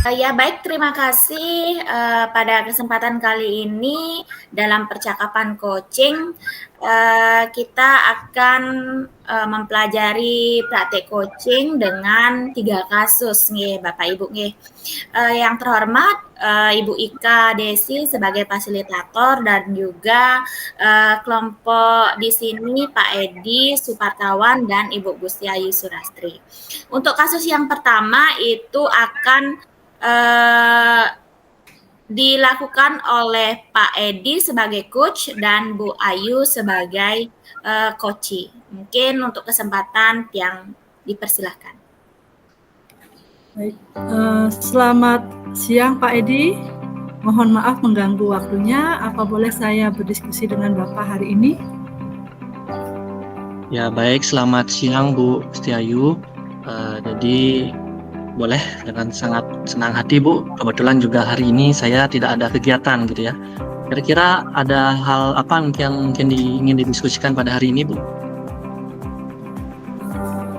Ya baik, terima kasih, pada kesempatan kali ini dalam percakapan coaching, kita akan, mempelajari praktek coaching dengan 3 kasus nggih, Bapak Ibu nggih. Yang terhormat, Ibu Ika Desi sebagai fasilitator dan juga, kelompok di sini Pak Edi Supartawan dan Ibu Gustiayu Surastri. Untuk kasus yang pertama itu akan dilakukan oleh Pak Edi sebagai coach dan Bu Ayu sebagai coachee. Mungkin untuk kesempatan yang dipersilahkan. Baik, selamat siang Pak Edi. Mohon maaf mengganggu waktunya. Apa boleh saya berdiskusi dengan Bapak hari ini? Ya baik, selamat siang Bu Gustiayu. Jadi boleh dengan sangat senang hati Bu. Kebetulan juga hari ini saya tidak ada kegiatan gitu ya. Kira-kira ada hal apa yang mungkin ingin didiskusikan pada hari ini Bu?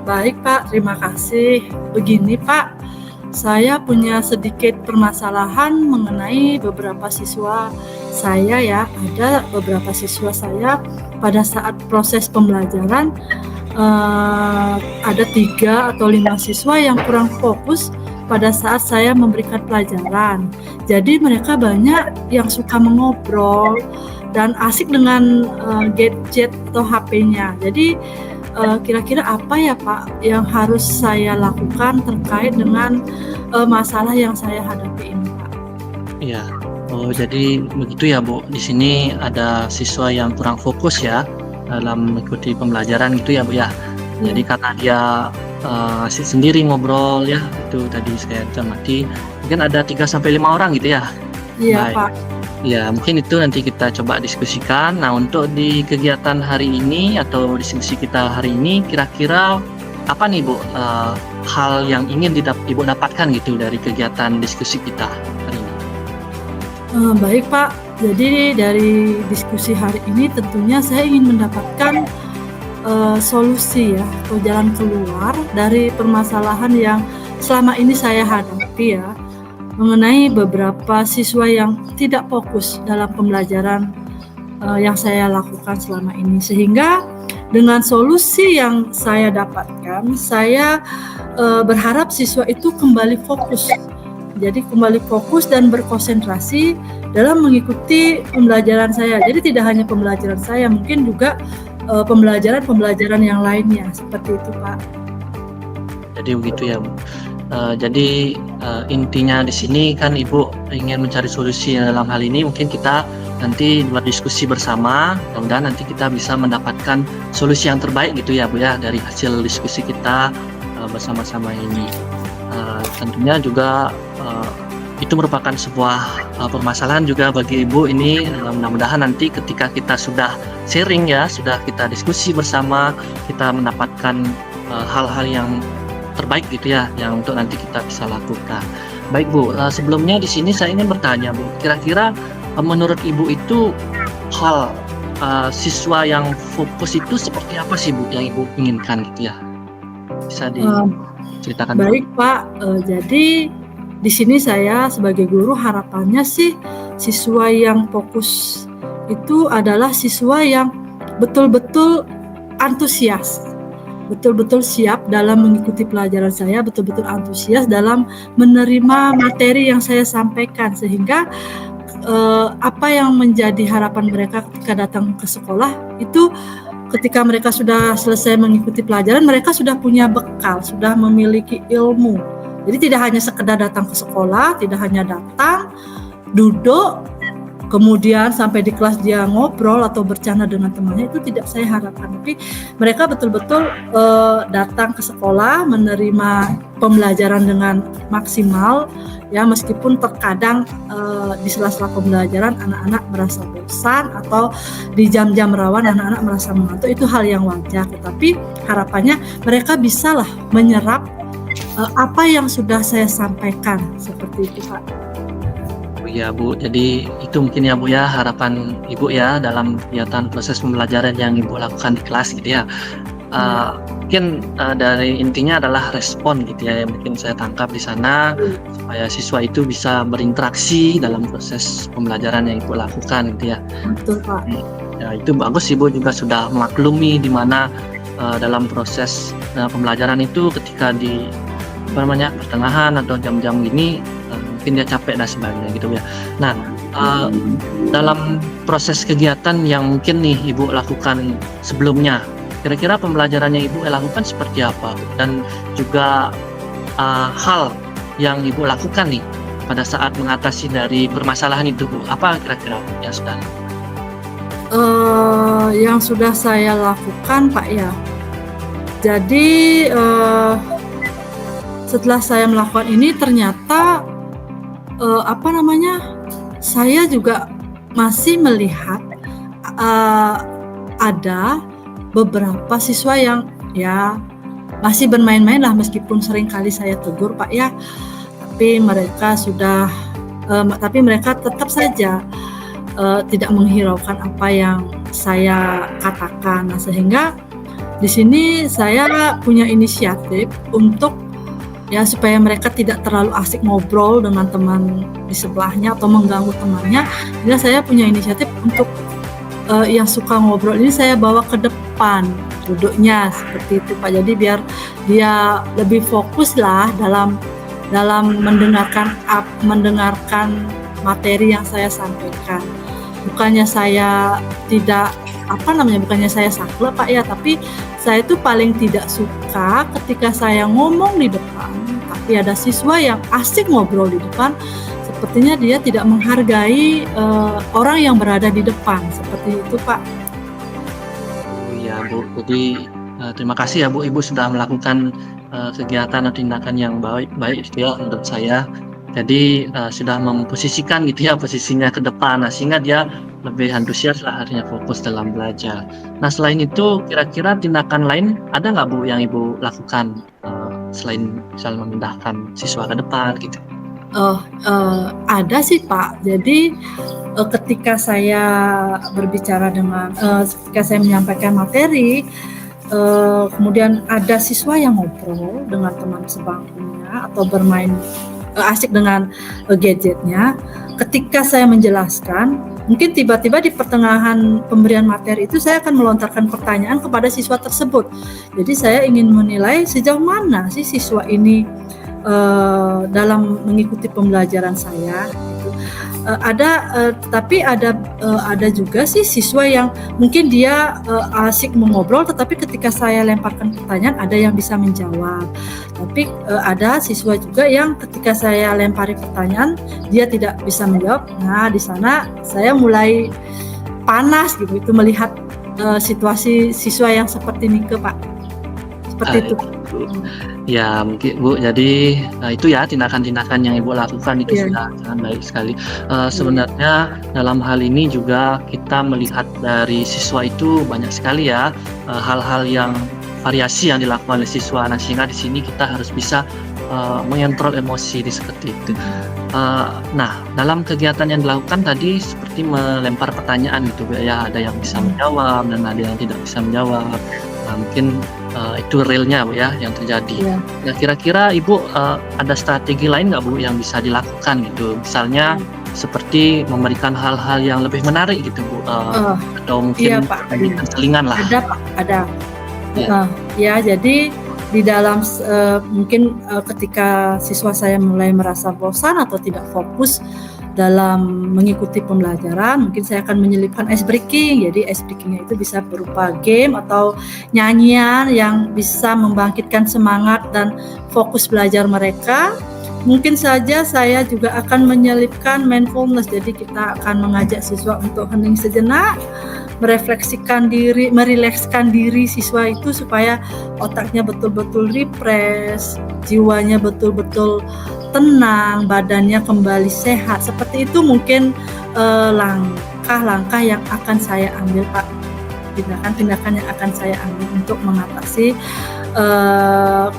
Baik Pak, terima kasih. Begini Pak, saya punya sedikit permasalahan mengenai beberapa siswa saya ya. Ada beberapa siswa saya pada saat proses pembelajaran ada 3 atau 5 siswa yang kurang fokus pada saat saya memberikan pelajaran. Jadi mereka banyak yang suka mengobrol dan asik dengan gadget atau HP-nya. Jadi kira-kira apa ya Pak yang harus saya lakukan terkait dengan masalah yang saya hadapi ini Pak? Iya. Oh jadi begitu ya Bu. Di sini ada siswa yang kurang fokus ya dalam mengikuti pembelajaran gitu ya Bu ya. Jadi karena dia asik sendiri ngobrol ya, itu tadi saya cermati mungkin ada 3-5 orang gitu ya. Iya Pak. Ya mungkin itu nanti kita coba diskusikan. Nah untuk di kegiatan hari ini atau diskusi kita hari ini kira-kira apa nih Bu hal yang ingin Ibu dapatkan gitu dari kegiatan diskusi kita hari ini? Baik Pak, jadi dari diskusi hari ini tentunya saya ingin mendapatkan solusi ya atau jalan keluar dari permasalahan yang selama ini saya hadapi ya, mengenai beberapa siswa yang tidak fokus dalam pembelajaran yang saya lakukan selama ini. Sehingga dengan solusi yang saya dapatkan, saya berharap siswa itu kembali fokus. Jadi kembali fokus dan berkonsentrasi dalam mengikuti pembelajaran saya. Jadi tidak hanya pembelajaran saya, mungkin juga pembelajaran yang lainnya, seperti itu Pak. Jadi begitu ya Bu. Jadi intinya di sini kan Ibu ingin mencari solusi dalam hal ini. Mungkin kita nanti berdiskusi bersama, mudah-mudahan nanti kita bisa mendapatkan solusi yang terbaik gitu ya Bu ya dari hasil diskusi kita bersama-sama ini. Tentunya juga itu merupakan sebuah permasalahan juga bagi Ibu ini. Mudah-mudahan nanti ketika kita sudah sharing ya, sudah kita diskusi bersama, kita mendapatkan hal-hal yang terbaik gitu ya, yang untuk nanti kita bisa lakukan. Baik Bu, sebelumnya di sini saya ingin bertanya Bu, kira-kira menurut Ibu itu hal siswa yang fokus itu seperti apa sih Bu yang Ibu inginkan gitu ya? Bisa diceritakan? Baik Pak, jadi di sini saya sebagai guru harapannya sih siswa yang fokus itu adalah siswa yang betul-betul antusias, betul-betul siap dalam mengikuti pelajaran saya, betul-betul antusias dalam menerima materi yang saya sampaikan, sehingga apa yang menjadi harapan mereka ketika datang ke sekolah itu ketika mereka sudah selesai mengikuti pelajaran, mereka sudah punya bekal, sudah memiliki ilmu. Jadi tidak hanya sekedar datang ke sekolah, tidak hanya datang, duduk, kemudian sampai di kelas dia ngobrol atau bercanda dengan temannya, itu tidak saya harapkan. Tapi mereka betul-betul datang ke sekolah, menerima pembelajaran dengan maksimal, ya meskipun terkadang di sela-sela pembelajaran anak-anak merasa bosan atau di jam-jam rawan anak-anak merasa mengantuk, itu hal yang wajar. Tetapi harapannya mereka bisalah menyerap apa yang sudah saya sampaikan, seperti itu Pak. Ya Bu, jadi itu mungkin ya Bu ya harapan Ibu ya dalam kegiatan proses pembelajaran yang Ibu lakukan di kelas gitu ya. Mungkin dari intinya adalah respon gitu ya yang mungkin saya tangkap di sana, supaya siswa itu bisa berinteraksi dalam proses pembelajaran yang Ibu lakukan gitu ya. Betul Pak. Ya itu bagus, Ibu juga sudah maklumi di mana dalam proses pembelajaran itu ketika di pertengahan atau jam-jam gini mungkin dia capek dan sebagainya gitu ya. Nah, dalam proses kegiatan yang mungkin nih Ibu lakukan sebelumnya, kira-kira pembelajarannya Ibu lakukan seperti apa? Dan juga hal yang Ibu lakukan nih pada saat mengatasi dari permasalahan itu, Bu, apa kira-kira yang sudah? Yang sudah saya lakukan Pak ya, jadi setelah saya melakukan ini ternyata saya juga masih melihat ada beberapa siswa yang ya masih bermain-main lah, meskipun sering kali saya tegur Pak ya, tapi mereka tetap saja tidak menghiraukan apa yang saya katakan. Nah, sehingga di sini saya punya inisiatif untuk ya supaya mereka tidak terlalu asik ngobrol dengan teman di sebelahnya atau mengganggu temannya. Jadi saya punya inisiatif untuk yang suka ngobrol ini saya bawa ke depan duduknya seperti itu Pak. Jadi biar dia lebih fokus lah dalam mendengarkan materi yang saya sampaikan. Bukannya saya saklek Pak ya, tapi saya itu paling tidak suka ketika saya ngomong di depan tapi ada siswa yang asik ngobrol di depan, sepertinya dia tidak menghargai orang yang berada di depan, seperti itu Pak. Iya Bu, jadi terima kasih ya Bu, Ibu sudah melakukan kegiatan atau tindakan yang baik gitu ya menurut saya. Jadi sudah memposisikan gitu ya posisinya ke depan, nah, sehingga dia lebih antusias lah, akhirnya fokus dalam belajar. Nah selain itu kira-kira tindakan lain ada nggak Bu yang Ibu lakukan selain misalnya memindahkan siswa ke depan gitu? Ada sih Pak. Jadi ketika saya berbicara ketika saya menyampaikan materi, kemudian ada siswa yang ngobrol dengan teman sebangkunya atau bermain asik dengan gadgetnya. Ketika saya menjelaskan, mungkin tiba-tiba di pertengahan pemberian materi itu saya akan melontarkan pertanyaan kepada siswa tersebut. Jadi saya ingin menilai sejauh mana sih siswa ini dalam mengikuti pembelajaran saya. Tapi ada juga sih siswa yang mungkin dia asik mengobrol, tetapi ketika saya lemparkan pertanyaan ada yang bisa menjawab. Tapi ada siswa juga yang ketika saya lempari pertanyaan dia tidak bisa menjawab. Nah di sana saya mulai panas gitu itu melihat situasi siswa yang seperti ini Pak. Seperti itu. Ya mungkin Bu, jadi itu ya tindakan-tindakan yang Ibu lakukan itu sudah sangat baik sekali. Sebenarnya dalam hal ini juga kita melihat dari siswa itu banyak sekali ya hal-hal yang variasi yang dilakukan oleh siswa. Nah sehingga di sini kita harus bisa mengontrol emosi seperti itu. Nah dalam kegiatan yang dilakukan tadi seperti melempar pertanyaan gitu ya, ada yang bisa menjawab dan ada yang tidak bisa menjawab. Nah, mungkin itu realnya Bu ya yang terjadi. Nah kira-kira Ibu ada strategi lain nggak Bu yang bisa dilakukan gitu, misalnya seperti memberikan hal-hal yang lebih menarik gitu Bu, atau mungkin selingan lah. Ada Pak, ada. Ya jadi di dalam mungkin ketika siswa saya mulai merasa bosan atau tidak fokus dalam mengikuti pembelajaran, mungkin saya akan menyelipkan ice breaking. Jadi ice breakingnya itu bisa berupa game atau nyanyian yang bisa membangkitkan semangat dan fokus belajar mereka. Mungkin saja saya juga akan menyelipkan mindfulness. Jadi kita akan mengajak siswa untuk hening sejenak, merefleksikan diri, merilekskan diri siswa itu supaya otaknya betul-betul refresh, jiwanya betul-betul tenang, badannya kembali sehat. Seperti itu mungkin langkah-langkah yang akan saya ambil Pak, tindakan-tindakan yang akan saya ambil untuk mengatasi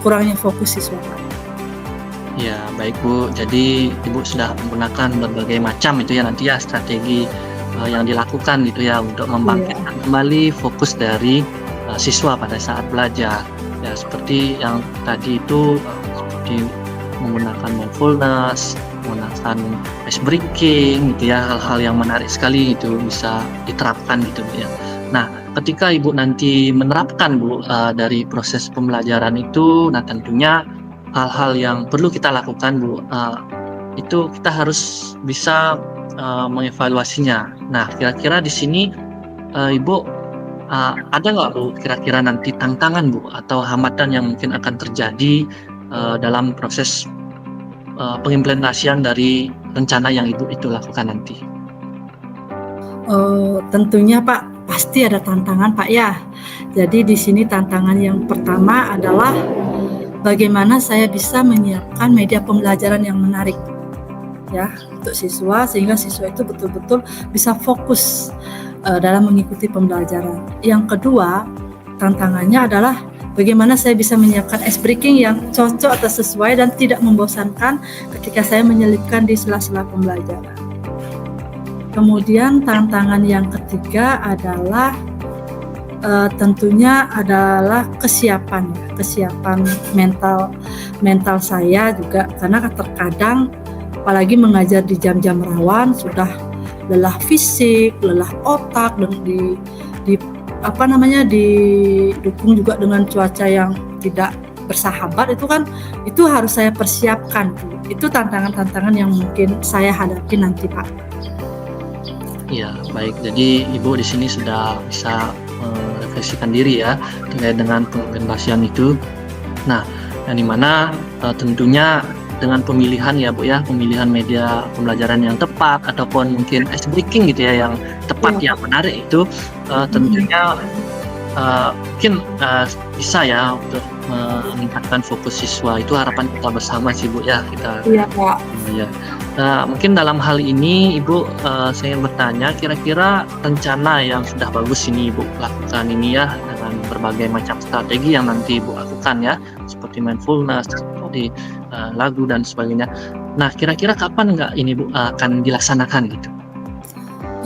kurangnya fokus siswa Pak. Ya baik Bu, jadi Ibu sudah menggunakan berbagai macam itu ya nanti ya strategi yang dilakukan gitu ya untuk membangkitkan kembali fokus dari siswa pada saat belajar. Ya, seperti yang tadi itu seperti menggunakan mindfulness, menggunakan ice breaking gitu ya, hal-hal yang menarik sekali itu bisa diterapkan gitu ya. Nah, ketika Ibu nanti menerapkan Bu dari proses pembelajaran itu, nah tentunya hal-hal yang perlu kita lakukan Bu, itu kita harus bisa mengevaluasinya. Nah, kira-kira di sini Ibu ada nggak Bu kira-kira nanti tantangan Bu atau hambatan yang mungkin akan terjadi dalam proses pengimplementasian dari rencana yang Ibu itu lakukan nanti? Tentunya Pak, pasti ada tantangan Pak ya. Jadi di sini tantangan yang pertama adalah bagaimana saya bisa menyiapkan media pembelajaran yang menarik ya untuk siswa, sehingga siswa itu betul-betul bisa fokus dalam mengikuti pembelajaran. Yang kedua, tantangannya adalah bagaimana saya bisa menyiapkan ice breaking yang cocok atau sesuai dan tidak membosankan ketika saya menyelipkan di sela-sela pembelajaran. Kemudian tantangan yang ketiga adalah tentunya adalah kesiapan mental saya juga, karena terkadang apalagi mengajar di jam-jam rawan sudah lelah fisik, lelah otak, dan didukung juga dengan cuaca yang tidak bersahabat, itu harus saya persiapkan. Itu tantangan-tantangan yang mungkin saya hadapi nanti Pak. Ya, baik. Jadi Ibu di sini sudah bisa merefleksikan diri ya terkait dengan pengimplementasian itu. Nah, yang dimana tentunya dengan pemilihan ya Bu ya, pemilihan media pembelajaran yang tepat ataupun mungkin ice breaking gitu ya yang tepat, yang menarik itu tentunya mungkin bisa ya untuk meningkatkan fokus siswa. Itu harapan kita bersama sih Bu ya, kita. Iya Pak. Ya. Mungkin dalam hal ini Ibu saya ingin bertanya, kira-kira rencana yang sudah bagus ini Ibu lakukan ini ya dengan berbagai macam strategi yang nanti Ibu lakukan ya, seperti mindfulness, seperti lagu dan sebagainya. Nah, kira-kira kapan nggak ini Bu akan dilaksanakan gitu?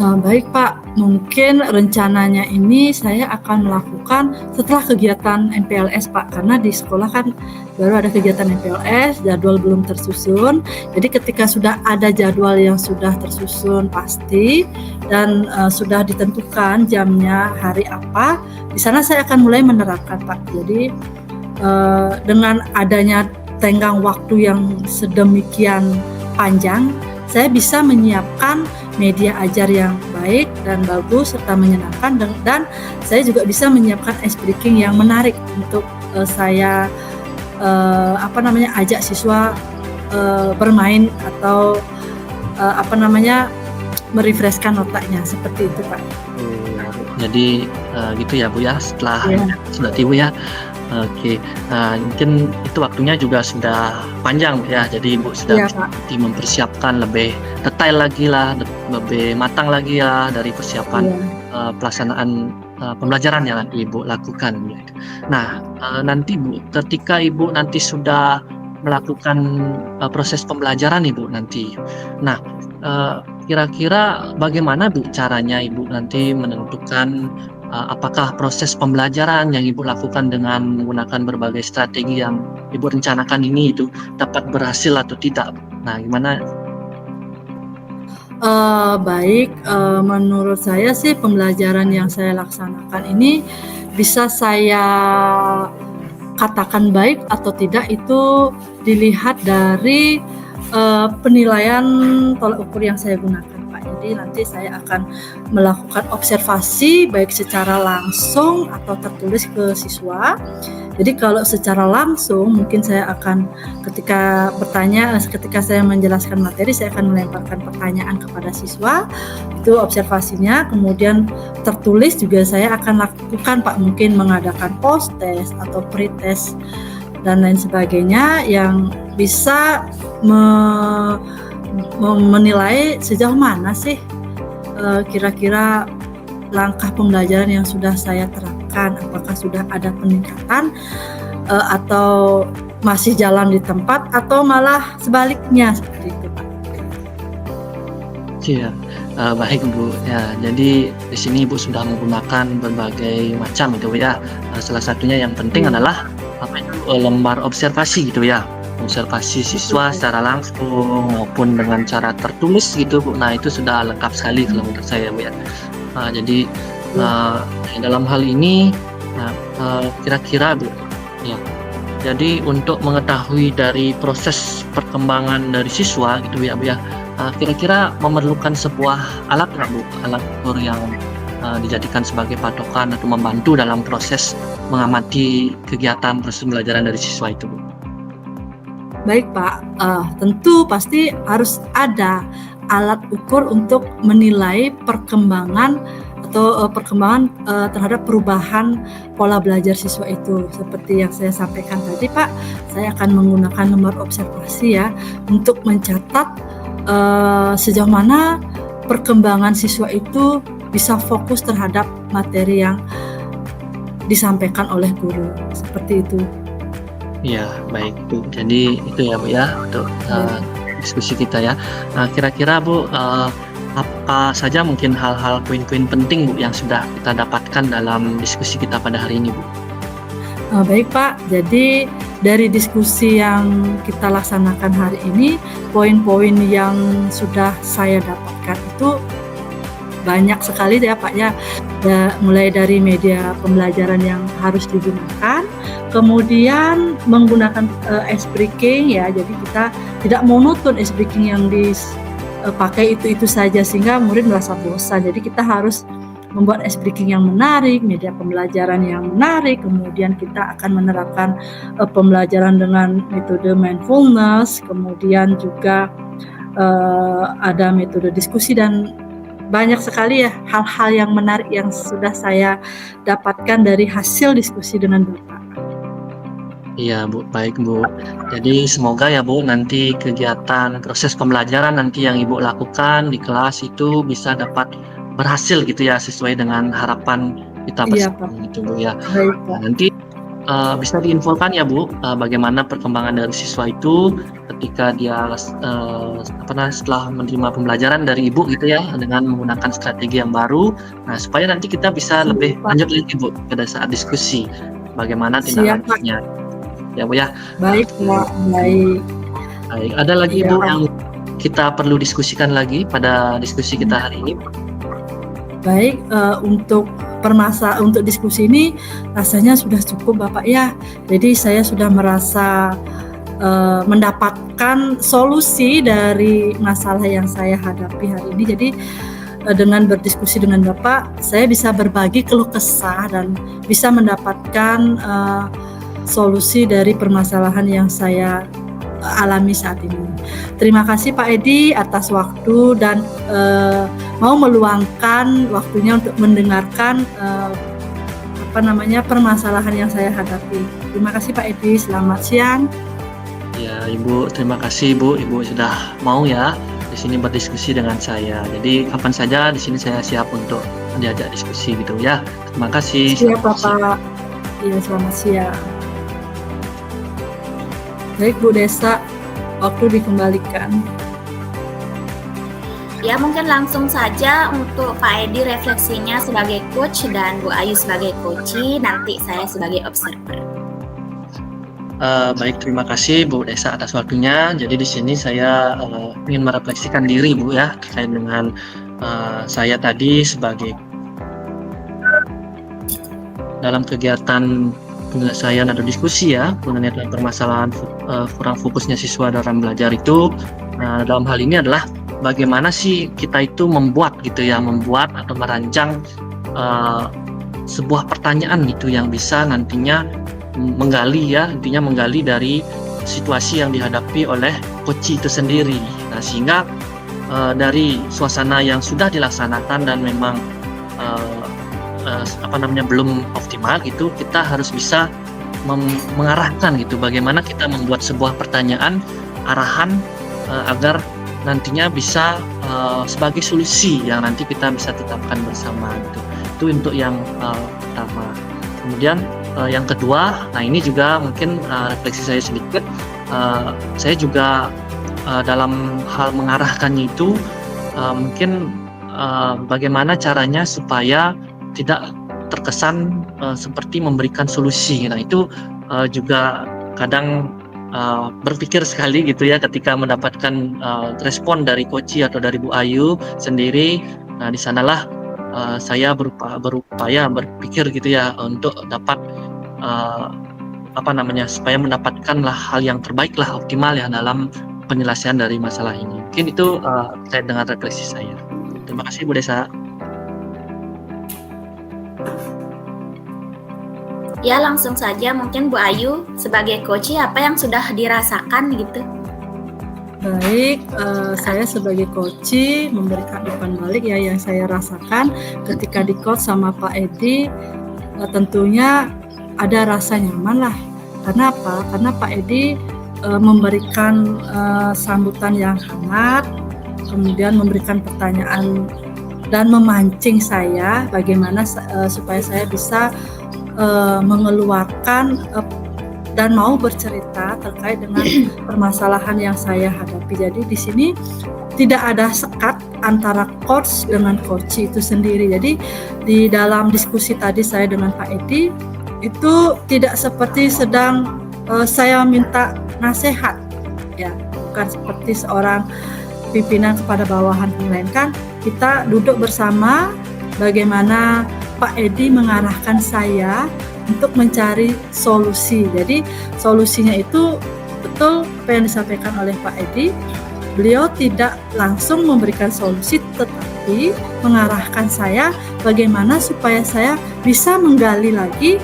Baik Pak, mungkin rencananya ini saya akan melakukan setelah kegiatan MPLS Pak, karena di sekolah kan baru ada kegiatan MPLS, jadwal belum tersusun. Jadi ketika sudah ada jadwal yang sudah tersusun pasti dan sudah ditentukan jamnya hari apa, di sana saya akan mulai menerapkan Pak. Jadi dengan adanya tenggang waktu yang sedemikian panjang, saya bisa menyiapkan media ajar yang baik dan bagus serta menyenangkan, dan saya juga bisa menyiapkan ice breaking yang menarik untuk saya ajak siswa bermain atau merefreshkan otaknya, seperti itu Pak. Jadi gitu ya Bu ya, setelah sudah Ibu ya. Oke, mungkin itu waktunya juga sudah panjang ya, jadi Ibu sudah mempersiapkan lebih detail lagi lah, lebih matang lagi ya dari persiapan pelaksanaan pembelajaran yang Ibu lakukan. Nah, nanti Bu, ketika Ibu nanti sudah melakukan proses pembelajaran Ibu nanti, nah kira-kira bagaimana Bu caranya Ibu nanti menentukan apakah proses pembelajaran yang Ibu lakukan dengan menggunakan berbagai strategi yang Ibu rencanakan ini itu dapat berhasil atau tidak? Nah, gimana? Baik, menurut saya sih pembelajaran yang saya laksanakan ini bisa saya katakan baik atau tidak itu dilihat dari penilaian tolak ukur yang saya gunakan. Jadi nanti saya akan melakukan observasi baik secara langsung atau tertulis ke siswa. Jadi kalau secara langsung mungkin saya akan ketika saya menjelaskan materi, saya akan melemparkan pertanyaan kepada siswa, itu observasinya. Kemudian tertulis juga saya akan lakukan Pak, mungkin mengadakan post test atau pre-test dan lain sebagainya yang bisa menilai sejauh mana sih kira-kira langkah pembelajaran yang sudah saya terapkan, apakah sudah ada peningkatan atau masih jalan di tempat atau malah sebaliknya, seperti itu Pak. Iya, Baik Bu, ya jadi di sini Ibu sudah menggunakan berbagai macam gitu ya. Salah satunya yang penting adalah apa itu lembar observasi gitu ya. Observasi siswa secara langsung maupun dengan cara tertulis gitu Bu. Nah itu sudah lengkap sekali kalau menurut saya Bu ya. Jadi dalam hal ini kira-kira Bu ya. Jadi untuk mengetahui dari proses perkembangan dari siswa gitu ya Bu ya. Kira-kira memerlukan sebuah alat nggak Bu? Alat ukur yang dijadikan sebagai patokan atau membantu dalam proses mengamati kegiatan proses pembelajaran dari siswa itu Bu? Baik Pak, tentu pasti harus ada alat ukur untuk menilai perkembangan atau perkembangan terhadap perubahan pola belajar siswa itu. Seperti yang saya sampaikan tadi Pak, saya akan menggunakan lembar observasi ya untuk mencatat sejauh mana perkembangan siswa itu bisa fokus terhadap materi yang disampaikan oleh guru, seperti itu. Ya, baik Bu. Jadi itu ya Bu ya untuk diskusi kita ya. Kira-kira Bu, apa saja mungkin hal-hal poin-poin penting Bu yang sudah kita dapatkan dalam diskusi kita pada hari ini Bu? Baik Pak, jadi dari diskusi yang kita laksanakan hari ini, poin-poin yang sudah saya dapatkan itu banyak sekali ya Pak ya. Mulai dari media pembelajaran yang harus digunakan, kemudian menggunakan ice-breaking ya, jadi kita tidak monoton ice-breaking yang dipakai itu saja sehingga murid merasa bosan. Jadi kita harus membuat ice-breaking yang menarik, media pembelajaran yang menarik, kemudian kita akan menerapkan pembelajaran dengan metode mindfulness, kemudian juga ada metode diskusi dan banyak sekali ya hal-hal yang menarik yang sudah saya dapatkan dari hasil diskusi dengan Bapak. Iya Bu, baik Bu. Jadi semoga ya Bu nanti kegiatan proses pembelajaran nanti yang Ibu lakukan di kelas itu bisa dapat berhasil gitu ya sesuai dengan harapan kita bersama gitu Bu ya. Baik, Pak. Nanti bisa diinfokan ya Bu bagaimana perkembangan dari siswa itu ketika dia setelah menerima pembelajaran dari Ibu gitu ya dengan menggunakan strategi yang baru. Nah supaya nanti kita bisa lebih lanjut lagi Bu pada saat diskusi bagaimana tindak lanjutnya. Ya Bu ya. Baik Pak, baik. Baik, ada lagi Bu yang kita perlu diskusikan lagi pada diskusi kita hari ini? Baik, untuk diskusi ini rasanya sudah cukup Bapak ya. Jadi saya sudah merasa mendapatkan solusi dari masalah yang saya hadapi hari ini. Jadi dengan berdiskusi dengan Bapak, saya bisa berbagi keluh kesah dan bisa mendapatkan solusi dari permasalahan yang saya alami saat ini. Terima kasih Pak Edi atas waktu dan mau meluangkan waktunya untuk mendengarkan permasalahan yang saya hadapi. Terima kasih Pak Edi, selamat siang. Ya Ibu, terima kasih Ibu sudah mau ya di sini berdiskusi dengan saya. Jadi kapan saja di sini saya siap untuk diajak diskusi gitu ya. Terima kasih. Siap Bapak. Iya, selamat siang. Baik Bu Desa, waktu dikembalikan. Ya mungkin langsung saja untuk Pak Edi refleksinya sebagai coach dan Bu Ayu sebagai coachee, nanti saya sebagai observer. Baik, terima kasih Bu Desa atas waktunya. Jadi di sini saya ingin merefleksikan diri Bu ya terkait dengan saya tadi sebagai dalam kegiatan penyelesaian atau diskusi ya mengenai permasalahan kurang fokusnya siswa dalam belajar itu. Dalam hal ini adalah bagaimana sih kita itu membuat atau merancang sebuah pertanyaan gitu yang bisa nantinya menggali dari situasi yang dihadapi oleh coachee itu sendiri. Nah sehingga dari suasana yang sudah dilaksanakan dan memang belum optimal gitu, kita harus bisa mengarahkan gitu bagaimana kita membuat sebuah pertanyaan arahan agar nantinya bisa sebagai solusi yang nanti kita bisa tetapkan bersama gitu. Itu untuk yang pertama. Kemudian yang kedua, nah ini juga mungkin refleksi saya sedikit. Saya juga dalam hal mengarahkannya itu mungkin bagaimana caranya supaya tidak terkesan seperti memberikan solusi. Nah itu juga kadang berpikir sekali gitu ya ketika mendapatkan respon dari Koci atau dari Bu Ayu sendiri. Nah di sanalah saya berupaya berpikir gitu ya untuk dapat supaya mendapatkanlah hal yang terbaik lah, optimal ya dalam penyelesaian dari masalah ini. Mungkin itu terkait dengan refleksi saya. Terima kasih Bu Desa. Ya, langsung saja mungkin Bu Ayu sebagai Koci apa yang sudah dirasakan gitu. Baik, saya sebagai Koci memberikan umpan balik ya yang saya rasakan ketika di coach sama Pak Edi. Tentunya ada rasa nyaman lah. Karena apa? Karena Pak Edi memberikan sambutan yang hangat, kemudian memberikan pertanyaan dan memancing saya bagaimana supaya saya bisa mengeluarkan dan mau bercerita terkait dengan permasalahan yang saya hadapi. Jadi di sini tidak ada sekat antara coach dengan coach itu sendiri. Jadi di dalam diskusi tadi saya dengan Pak Edi itu tidak seperti sedang saya minta nasihat, ya, bukan seperti seorang pimpinan kepada bawahan, melainkan kita duduk bersama bagaimana Pak Edi mengarahkan saya untuk mencari solusi. Jadi solusinya itu betul apa yang disampaikan oleh Pak Edi. Beliau tidak langsung memberikan solusi, tetapi mengarahkan saya bagaimana supaya saya bisa menggali lagi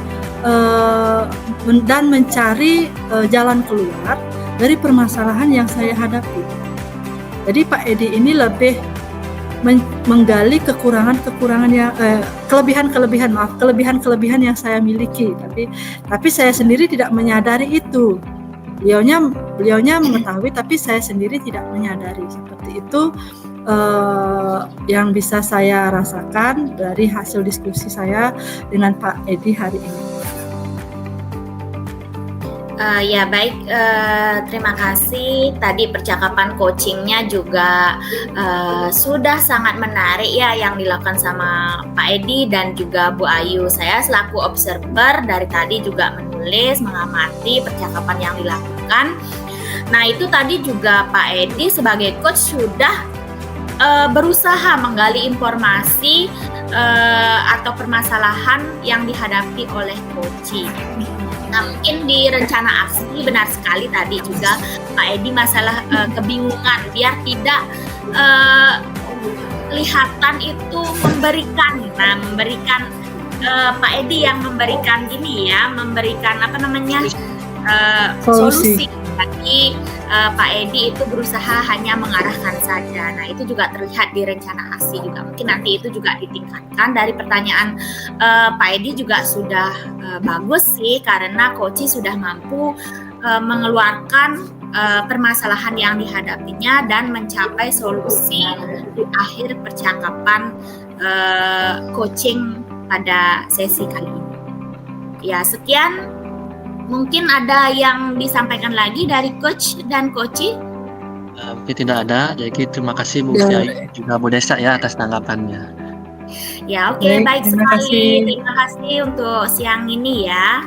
dan mencari jalan keluar dari permasalahan yang saya hadapi. Jadi Pak Edi ini lebih menggali kekurangan-kekurangan yang kelebihan-kelebihan yang saya miliki, tapi saya sendiri tidak menyadari itu. Beliaunya mengetahui, tapi saya sendiri tidak menyadari. Seperti itu yang bisa saya rasakan dari hasil diskusi saya dengan Pak Edi hari ini. Ya baik, terima kasih. Tadi percakapan coachingnya juga sudah sangat menarik ya yang dilakukan sama Pak Edi dan juga Bu Ayu. Saya selaku observer dari tadi juga menulis, mengamati percakapan yang dilakukan. Nah itu tadi juga Pak Edi sebagai coach sudah berusaha menggali informasi atau permasalahan yang dihadapi oleh coaching. Nah mungkin di rencana aksi benar sekali tadi juga Pak Edi masalah kebingungan biar tidak kelihatan itu memberikan. Nah memberikan Pak Edi yang memberikan ini ya, memberikan solusi. Tadi Pak Edi itu berusaha hanya mengarahkan saja. Nah itu juga terlihat di rencana aksi juga. Mungkin nanti itu juga ditingkatkan. Dari pertanyaan Pak Edi juga sudah bagus sih, karena Koci sudah mampu mengeluarkan permasalahan yang dihadapinya dan mencapai solusi di akhir percakapan coaching pada sesi kali ini. Ya sekian. Mungkin ada yang disampaikan lagi dari coach dan coachi? Mungkin tidak ada. Jadi terima kasih Bu Ayu juga Bu Desa ya atas tanggapannya. Ya oke, baik sekali. Terima kasih untuk siang ini ya.